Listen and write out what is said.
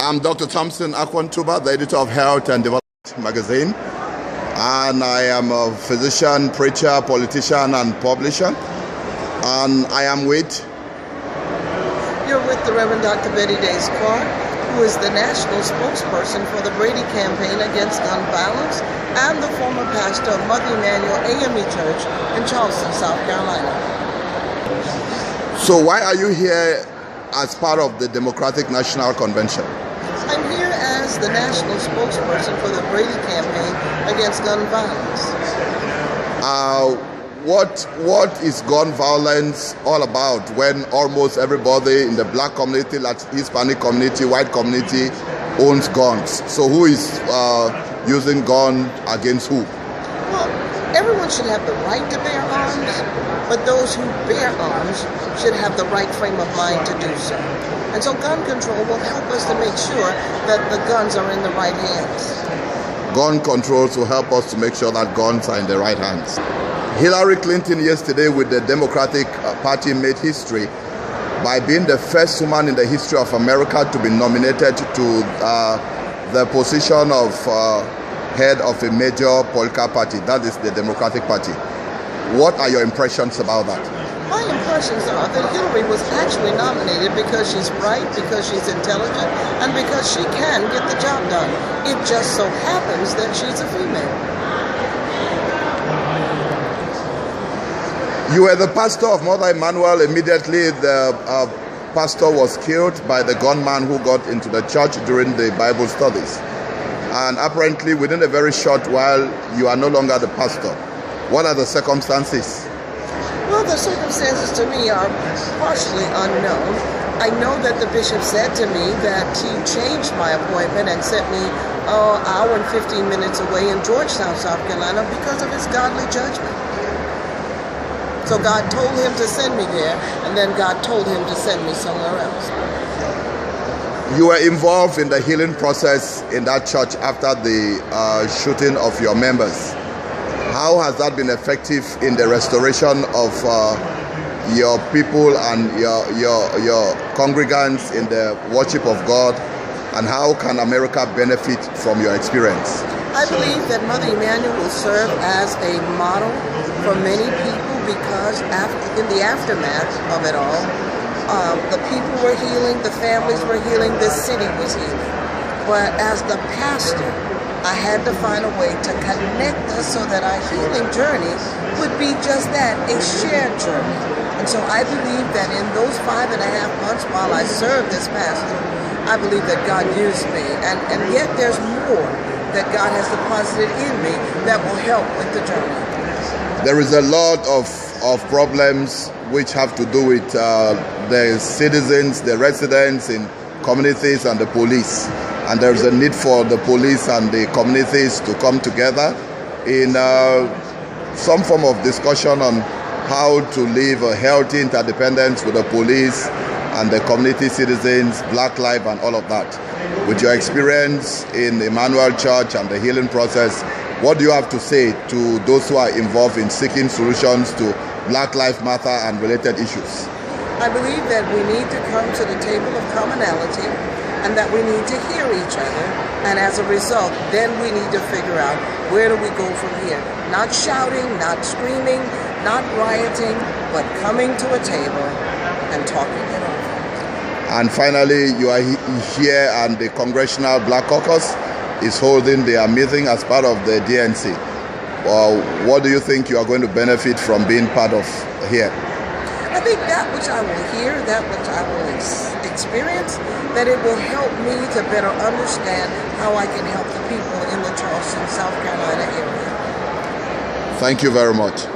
I'm Dr. Thompson Akwo, Ntuba, the editor of Health and Development magazine. And I am a physician, preacher, politician, and publisher. And I am with... You're with the Reverend Dr. Deas, who is the national spokesperson for the Brady campaign against gun violence and the former pastor of Mother Emanuel AME Church in Charleston, South Carolina. So why are you here as part of the Democratic National Convention? I'm here as the national spokesperson for the Brady campaign against gun violence. What is gun violence all about when almost everybody in the black community, Hispanic community, white community owns guns? So who is using gun against who? Well, everyone should have the right to bear arms, but those who bear arms should have the right frame of mind to do so. And so gun control will help us to make sure that the guns are in the right hands. Gun controls will help us to make sure that guns are in the right hands. Hillary Clinton yesterday with the Democratic Party made history by being the first woman in the history of America to be nominated to the position of head of a major political party, that is the Democratic Party. What are your impressions about that? My impressions are that Hillary was actually nominated because she's bright, because she's intelligent, and because she can get the job done. It just so happens that she's a female. You were the pastor of Mother Emanuel. Immediately the pastor was killed by the gunman who got into the church during the Bible studies. And apparently within a very short while, you are no longer the pastor. What are the circumstances? Well, the circumstances to me are partially unknown. I know that the bishop said to me that he changed my appointment and sent me an hour and 15 minutes away in Georgetown, South Carolina, because of his godly judgment. So God told him to send me there, and then God told him to send me somewhere else. You were involved in the healing process in that church after the shooting of your members. How has that been effective in the restoration of your people and your congregants in the worship of God? And how can America benefit from your experience? I believe that Mother Emanuel will serve as a model for many people because in the aftermath of it all, the people were healing, the families were healing, the city was healing. But as the pastor, I had to find a way to connect us so that our healing journey would be just that, a shared journey. And so I believe that in those 5.5 months while I served as pastor, I believe that God used me. And yet there's more that God has deposited in me that will help with the journey. There is a lot of problems which have to do with the citizens, the residents in communities and the police. And there's a need for the police and the communities to come together in some form of discussion on how to live a healthy interdependence with the police and the community citizens, Black life and all of that. With your experience in Emmanuel Church and the healing process, what do you have to say to those who are involved in seeking solutions to Black Lives Matter and related issues? I believe that we need to come to the table of commonality and that we need to hear each other. And as a result, then we need to figure out where do we go from here. Not shouting, not screaming, not rioting, but coming to a table and talking it over. And finally, you are here and the Congressional Black Caucus is holding their meeting as part of the DNC. What do you think you are going to benefit from being part of here? I think that which I will hear, that which I will experience, that it will help me to better understand how I can help the people in the Charleston, South Carolina area. Thank you very much.